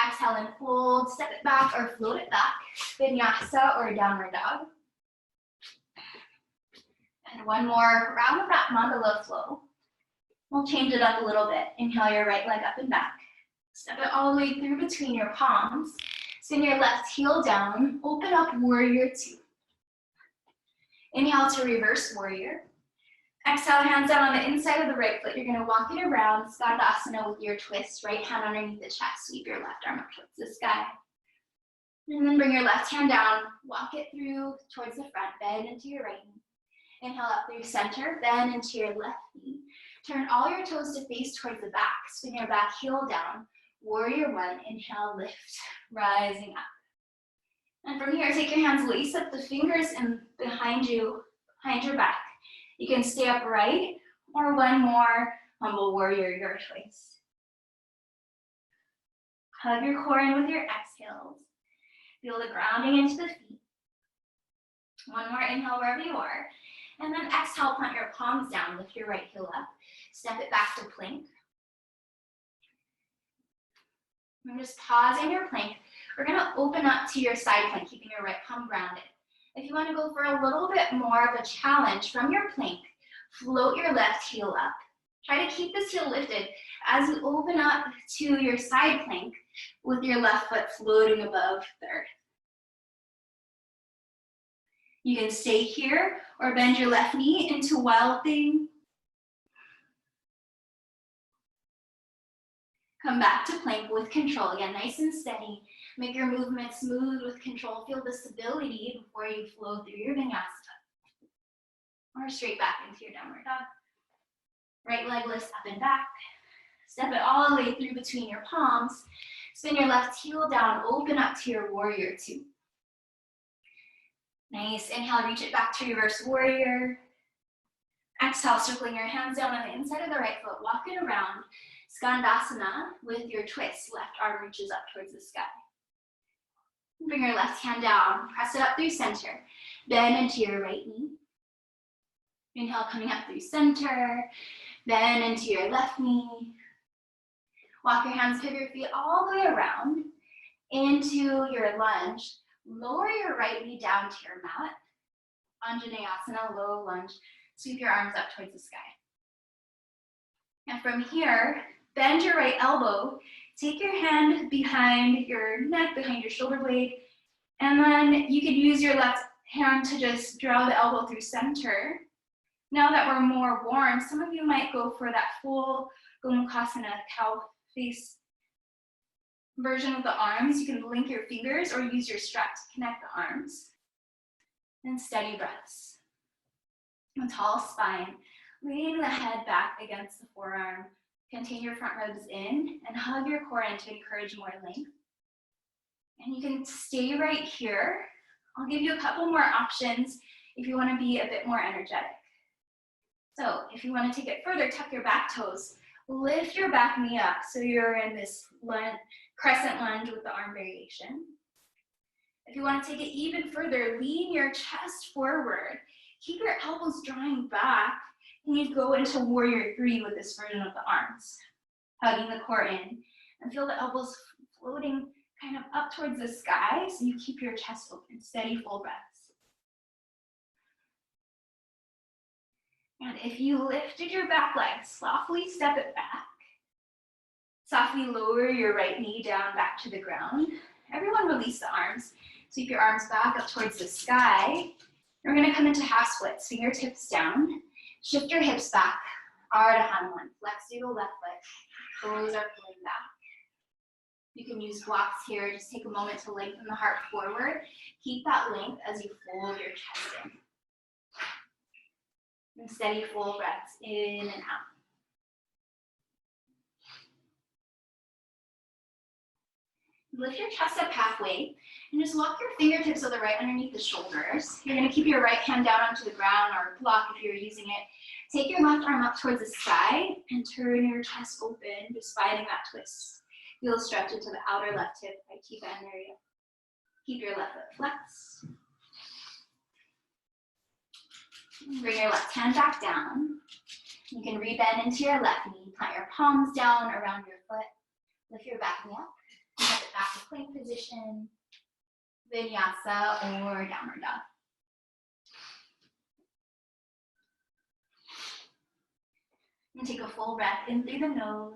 Exhale and fold, step it back or float it back. Vinyasa or downward dog. And one more round of that mandala flow. We'll change it up a little bit. Inhale your right leg up and back. Step it all the way through between your palms. Spin your left heel down. Open up warrior two. Inhale to reverse warrior. Exhale, hands down on the inside of the right foot. You're gonna walk it around, Asana with your twist. Right hand underneath the chest. Sweep your left arm up towards the sky. And then bring your left hand down. Walk it through towards the front. Bend into your right knee. Inhale up through center. Bend into your left knee. Turn all your toes to face towards the back. Spin your back heel down. Warrior one. Inhale, lift, rising up. And from here, take your hands, lace up the fingers and behind you, behind your back. You can stay upright or one more humble warrior, your choice. Hug your core in with your exhales. Feel the grounding into the feet. One more inhale wherever you are. And then exhale, plant your palms down, lift your right heel up. Step it back to plank. And just pause in your plank. We're gonna open up to your side plank, keeping your right palm grounded. If you wanna go for a little bit more of a challenge from your plank, float your left heel up. Try to keep this heel lifted as you open up to your side plank with your left foot floating above the earth. You can stay here or bend your left knee into wild thing. Come back to plank with control. Again, nice and steady. Make your movement smooth with control. Feel the stability before you flow through your vinyasa. Or straight back into your downward dog. Right leg lifts up and back. Step it all the way through between your palms. Spin your left heel down, open up to your warrior two. Nice, inhale, reach it back to reverse warrior. Exhale, circling your hands down on the inside of the right foot, walk it around. Skandasana with your twist, left arm reaches up towards the sky. Bring your left hand down, press it up through center. Bend into your right knee. Inhale, coming up through center. Bend into your left knee. Walk your hands, pivot your feet all the way around into your lunge. Lower your right knee down to your mat. Anjaneyasana, low lunge. Sweep your arms up towards the sky. And from here, bend your right elbow. Take your hand behind your neck, behind your shoulder blade. And then you can use your left hand to just draw the elbow through center. Now that we're more warm, some of you might go for that full Gomukhasana, cow face version with the arms. You can link your fingers or use your strap to connect the arms. And steady breaths. A tall spine, leaning the head back against the forearm. Contain your front ribs in and hug your core in to encourage more length. And you can stay right here. I'll give you a couple more options if you want to be a bit more energetic. So if you want to take it further, tuck your back toes. Lift your back knee up so you're in this crescent lunge with the arm variation. If you want to take it even further, lean your chest forward. Keep your elbows drawing back. And you go into warrior three with this version of the arms. Hugging the core in. And feel the elbows floating kind of up towards the sky so you keep your chest open. Steady, full breaths. And if you lifted your back leg, softly step it back. Softly lower your right knee down back to the ground. Everyone release the arms. Sweep your arms back up towards the sky. We're gonna come into half splits, fingertips down. Shift your hips back. Ardha Hanuman. Flex through the left foot. Toes are pulling back. You can use blocks here. Just take a moment to lengthen the heart forward. Keep that length as you fold your chest in. And steady full breaths in and out. Lift your chest up halfway and just walk your fingertips of the right underneath the shoulders. You're going to keep your right hand down onto the ground or block if you're using it. Take your left arm up towards the sky and turn your chest open, just finding that twist. Feel a stretch into the outer left hip. I keep that area. Keep your left foot flexed. Bring your left hand back down. You can rebend into your left knee. Plant your palms down around your foot. Lift your back knee up. Step it back to plank position, vinyasa, or downward dog. And take a full breath in through the nose,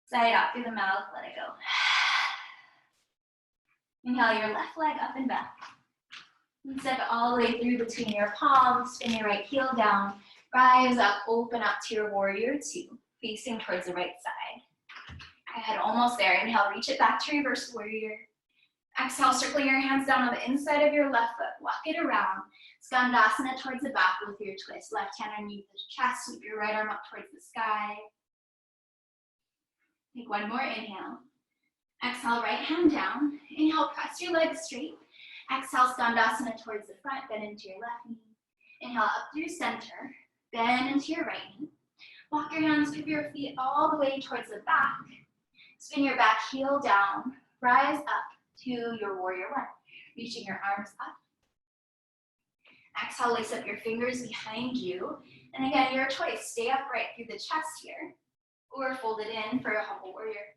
sigh it out through the mouth, let it go. Inhale your left leg up and back. And step it all the way through between your palms, spin your right heel down, rise up, open up to your warrior two, facing towards the right side. Good, almost there. Inhale, reach it back to reverse warrior. Exhale, circling your hands down on the inside of your left foot, walk it around. Skandasana towards the back with your twist. Left hand underneath the chest, sweep your right arm up towards the sky. Take one more inhale. Exhale, right hand down. Inhale, press your legs straight. Exhale, Skandasana towards the front, bend into your left knee. Inhale, up through center, bend into your right knee. Walk your hands, pivot your feet all the way towards the back. Spin your back heel down, rise up to your warrior one, reaching your arms up. Exhale, lace up your fingers behind you. And again, your choice, stay upright through the chest here, or fold it in for a humble warrior.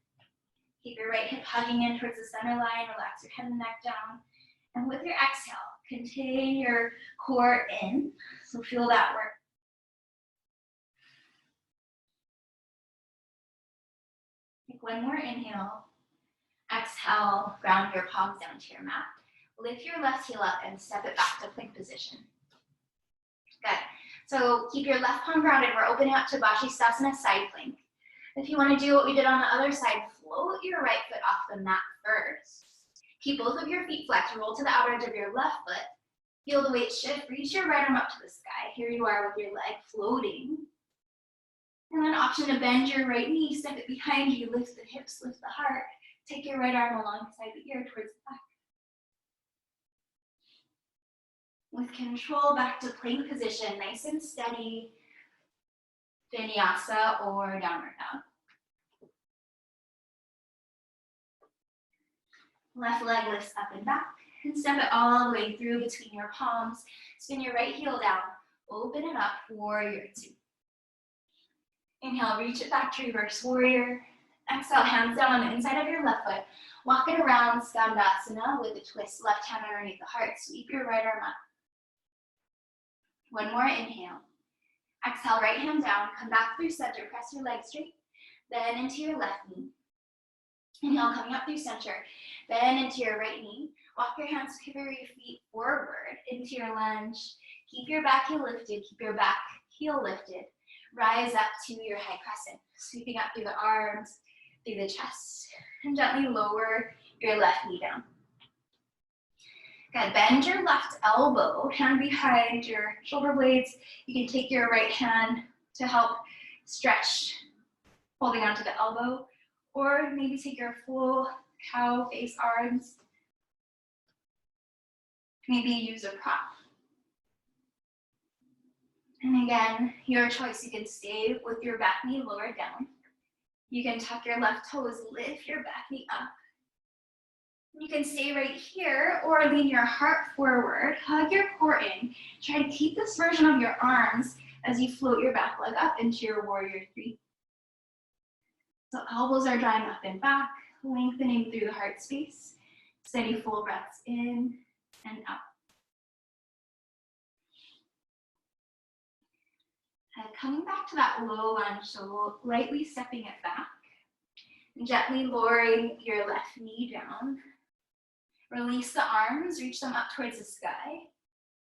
Keep your right hip hugging in towards the center line, relax your head and neck down. And with your exhale, contain your core in, so feel that work. Take one more inhale. Exhale, ground your palms down to your mat. Lift your left heel up and step it back to plank position. Good. So keep your left palm grounded. We're opening up to Vashisthasana side plank. If you want to do what we did on the other side, float your right foot off the mat first. Keep both of your feet flexed. Roll to the outer edge of your left foot. Feel the weight shift. Reach your right arm up to the sky. Here you are with your leg floating. And then option to bend your right knee. Step it behind you. Lift the hips, lift the heart. Take your right arm alongside the ear towards the back. With control, back to plank position, nice and steady. Vinyasa or downward dog. Left leg lifts up and back, and step it all the way through between your palms. Spin your right heel down, open it up, warrior two. Inhale, reach it back to reverse warrior. Exhale, hands down on the inside of your left foot. Walk it around, Skandasana with a twist. Left hand underneath the heart, sweep your right arm up. One more inhale. Exhale, right hand down, come back through center, press your legs straight, bend into your left knee. Inhale, coming up through center, bend into your right knee. Walk your hands, pivot your feet forward into your lunge. Keep your back heel lifted, keep your back heel lifted. Rise up to your high crescent, sweeping up through the arms, through the chest, and gently lower your left knee down. Good, bend your left elbow, hand behind your shoulder blades. You can take your right hand to help stretch, holding onto the elbow, or maybe take your full cow face arms. Maybe use a prop. And again, your choice. You can stay with your back knee lowered down. You can tuck your left toes, lift your back knee up. You can stay right here or lean your heart forward, hug your core in. Try to keep this version of your arms as you float your back leg up into your warrior three. So elbows are drawing up and back, lengthening through the heart space. Steady full breaths in and out. And coming back to that low lunge, so lightly stepping it back. And gently lowering your left knee down. Release the arms, reach them up towards the sky.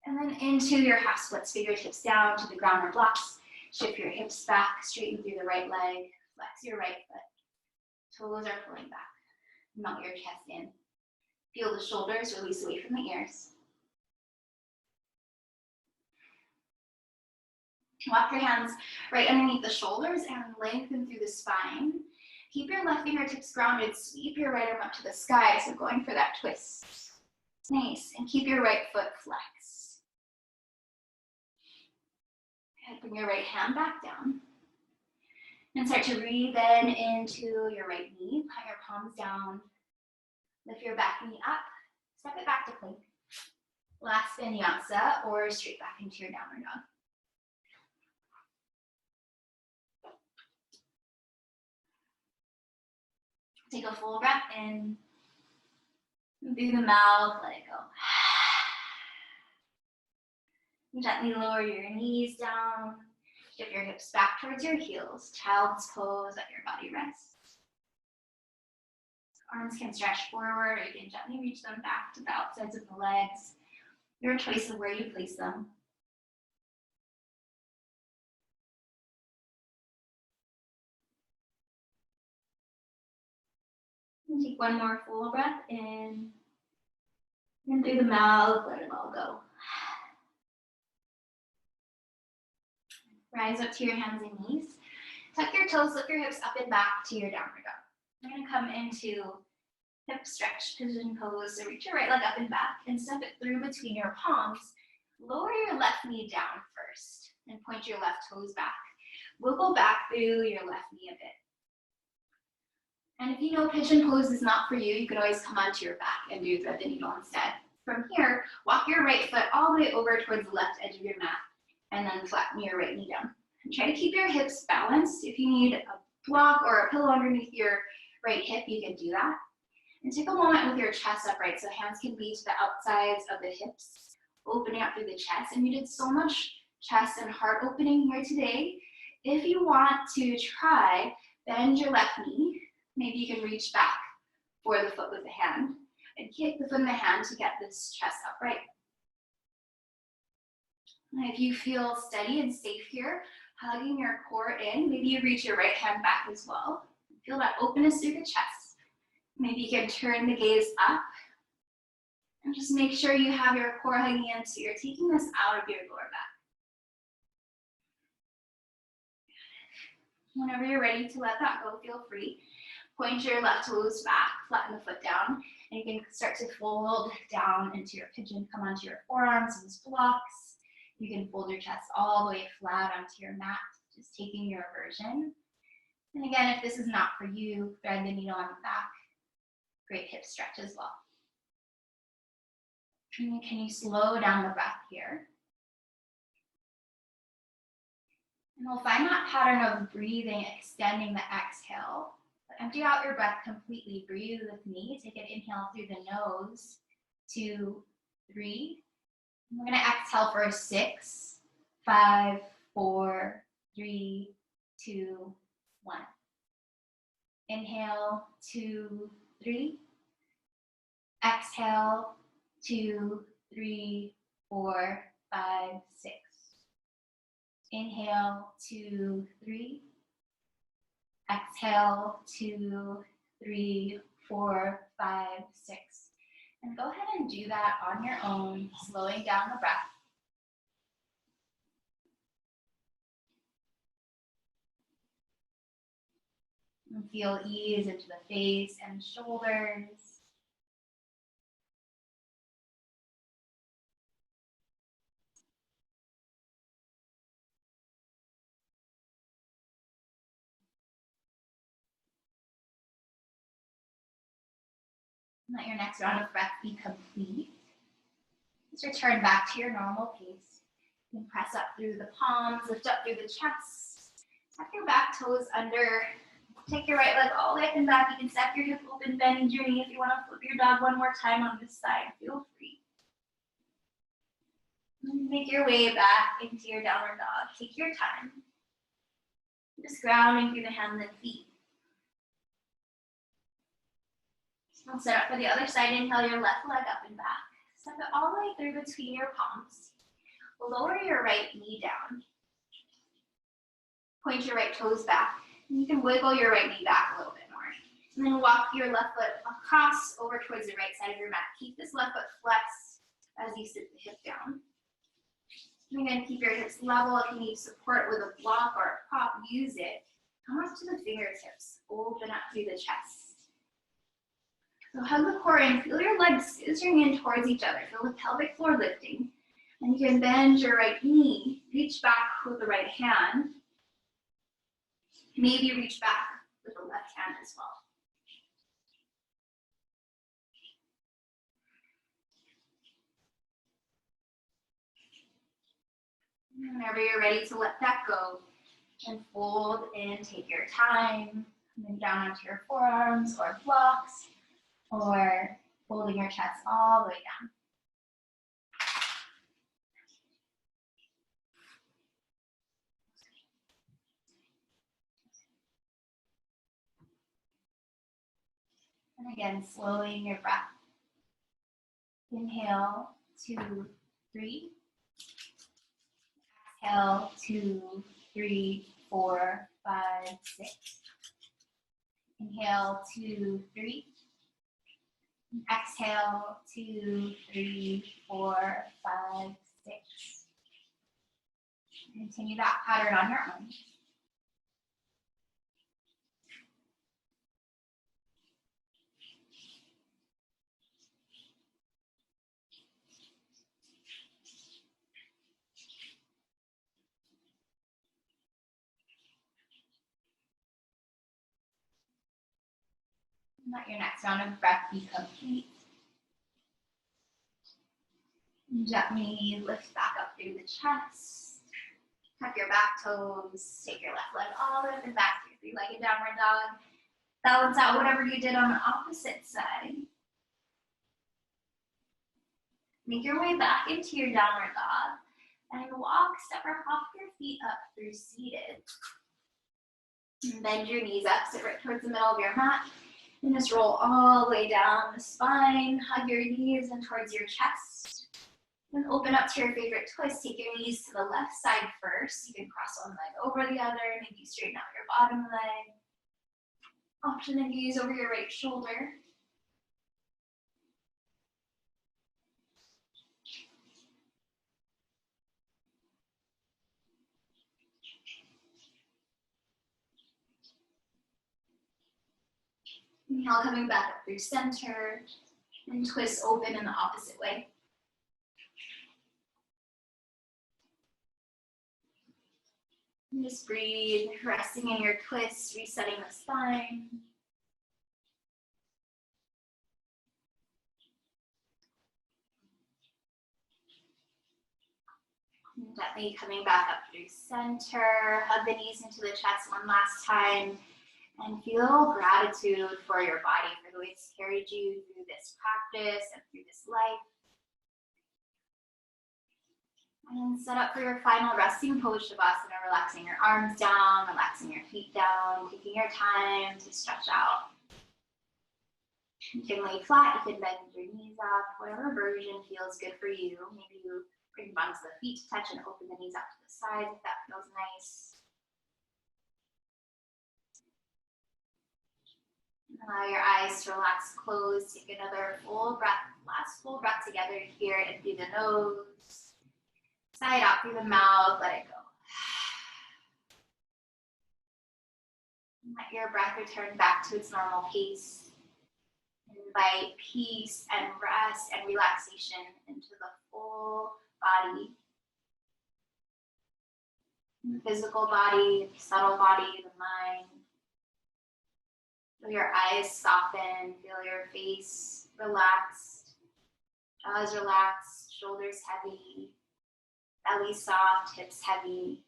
And then into your half splits, fingertips down to the ground or blocks. Shift your hips back, straighten through the right leg. Flex your right foot. Toes are pulling back. Melt your chest in. Feel the shoulders release away from the ears. Walk your hands right underneath the shoulders and lengthen through the spine. Keep your left fingertips grounded. Sweep your right arm up to the sky. So going for that twist. Nice. And keep your right foot flexed. And bring your right hand back down. And start to breathe in into your right knee. Put your palms down. Lift your back knee up. Step it back to plank. Last vinyasa or straight back into your downward dog. Take a full breath in. Through the mouth, let it go. Gently lower your knees down. Shift your hips back towards your heels. Child's pose, let your body rest. Arms can stretch forward, or you can gently reach them back to the outsides of the legs. Your choice of where you place them. And take one more full breath in. And through the mouth, let it all go. Rise up to your hands and knees. Tuck your toes, lift your hips up and back to your downward dog. You're going to come into hip stretch, pigeon pose. So reach your right leg up and back and step it through between your palms. Lower your left knee down first and point your left toes back. Wiggle back through your left knee a bit. And if you know pigeon pose is not for you, you can always come onto your back and do thread the needle instead. From here, walk your right foot all the way over towards the left edge of your mat and then flatten your right knee down. And try to keep your hips balanced. If you need a block or a pillow underneath your right hip, you can do that. And take a moment with your chest upright so hands can be to the outsides of the hips, opening up through the chest. And you did so much chest and heart opening here today. If you want to try, bend your left knee. Maybe you can reach back for the foot with the hand and kick the foot in the hand to get this chest upright. And if you feel steady and safe here, hugging your core in, maybe you reach your right hand back as well. Feel that openness through the chest. Maybe you can turn the gaze up and just make sure you have your core hugging in so you're taking this out of your lower back. Whenever you're ready to let that go, feel free. Point your left toes back, flatten the foot down, and you can start to fold down into your pigeon, come onto your forearms as blocks. You can fold your chest all the way flat onto your mat, just taking your version. And again, if this is not for you, thread the needle on the back. Great hip stretch as well. And can you slow down the breath here? And we'll find that pattern of breathing, extending the exhale. But empty out your breath completely. Breathe with me. Take an inhale through the nose. 2, 3. And we're going to exhale for 6, 5, 4, 3, 2, 1. Inhale, 2, 3. Exhale, 2, 3, 4, 5, 6. Inhale, 2, 3. Exhale, 2, 3, 4, 5, 6. And go ahead and do that on your own, slowing down the breath. And feel ease into the face and shoulders. Let your next round of breath be complete. Just return back to your normal pace. You can press up through the palms, lift up through the chest. Tuck your back toes under. Take your right leg all the way up and back. You can step your hip open, bend your knee. If you want to flip your dog one more time on this side, feel free. Make your way back into your downward dog. Take your time. Just grounding through the hands and feet. We'll set up for the other side. Inhale your left leg up and back. Step it all the way through between your palms. Lower your right knee down. Point your right toes back. And you can wiggle your right knee back a little bit more. And then walk your left foot across over towards the right side of your mat. Keep this left foot flexed as you sit the hip down. And again, keep your hips level. If you need support with a block or a prop, use it. Come up to the fingertips. Open up through the chest. So hug the core in, feel your legs scissoring in towards each other. Feel the pelvic floor lifting. And you can bend your right knee, reach back with the right hand. Maybe reach back with the left hand as well. Whenever you're ready to let that go, and fold in, take your time. Move down onto your forearms or blocks, or folding your chest all the way down. And again, slowing your breath. Inhale, 2, 3. Exhale, 2, 3, 4, 5, 6. Inhale, 2, 3. Exhale, 2, 3, 4, 5, 6. Continue that pattern on your own. Let your next round of breath be complete. Gently lift back up through the chest. Tuck your back toes. Take your left leg all the way back to your 3-legged downward dog. Balance out whatever you did on the opposite side. Make your way back into your downward dog. And walk, step or hop your feet up through seated. And bend your knees up, sit right towards the middle of your mat. And just roll all the way down the spine. Hug your knees in towards your chest. And open up to your favorite twist. Take your knees to the left side first. You can cross one leg over the other. Maybe straighten out your bottom leg. Option the knees over your right shoulder. Inhale, coming back up through center. And twist open in the opposite way. And just breathe, resting in your twist, resetting the spine. And gently coming back up through center. Hug the knees into the chest one last time. And feel gratitude for your body, for the way it's carried you through this practice and through this life. And set up for your final resting pose, Shavasana, relaxing your arms down, relaxing your feet down, taking your time to stretch out. You can lay flat, you can bend your knees up, whatever version feels good for you. Maybe you bring the bottoms of the feet to touch and open the knees out to the sides if that feels nice. Allow your eyes to relax, close. Take another full breath, last full breath together here, in through the nose. Sigh it out through the mouth, let it go. Let your breath return back to its normal pace. Invite peace and rest and relaxation into the full body. The physical body, the subtle body, the mind. Feel your eyes soften, feel your face relaxed, jaws relaxed, shoulders heavy, belly soft, hips heavy.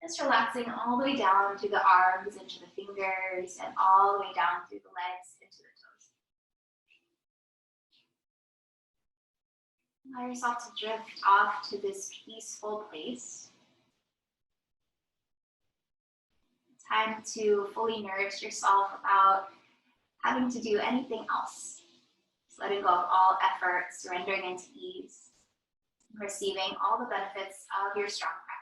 Just relaxing all the way down through the arms, into the fingers, and all the way down through the legs, into the toes. Allow yourself to drift off to this peaceful place. Time to fully nourish yourself without having to do anything else. Just letting go of all effort, surrendering into ease, and receiving all the benefits of your strong practice.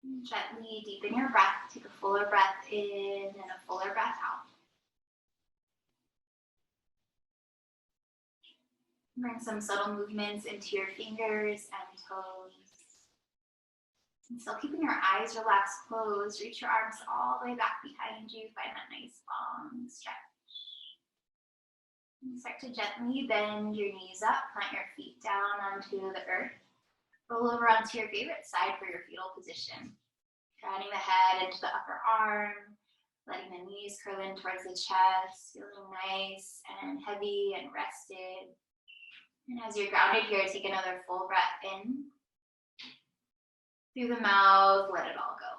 Gently deepen your breath. Take a fuller breath in and a fuller breath out. Bring some subtle movements into your fingers and toes. And still keeping your eyes relaxed, closed. Reach your arms all the way back behind you. Find that nice long stretch. And start to gently bend your knees up. Plant your feet down onto the earth. Roll over onto your favorite side for your fetal position. Grounding the head into the upper arm. Letting the knees curl in towards the chest. Feeling nice and heavy and rested. And as you're grounded here, take another full breath in. Through the mouth, let it all go.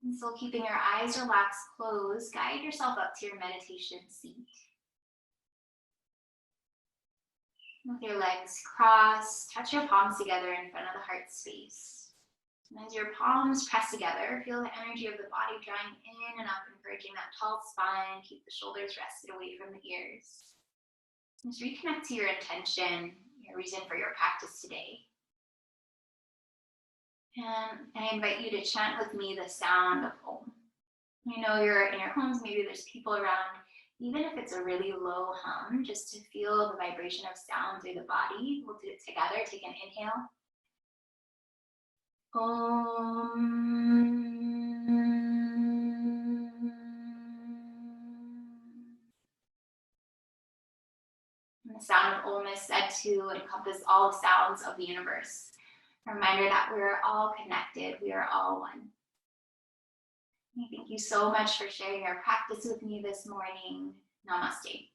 And still keeping your eyes relaxed, closed, guide yourself up to your meditation seat. With your legs crossed, touch your palms together in front of the heart space. And as your palms press together, feel the energy of the body drawing in and up, encouraging that tall spine. Keep the shoulders rested away from the ears. Just reconnect to your intention, your reason for your practice today. And I invite you to chant with me the sound of Om. I know you're in your homes, maybe there's people around. Even if it's a really low hum, just to feel the vibration of sound through the body. We'll do it together. Take an inhale. Om. And the sound of Om is said to encompass all sounds of the universe. A reminder that we're all connected, we are all one. Thank you so much for sharing your practice with me this morning. Namaste.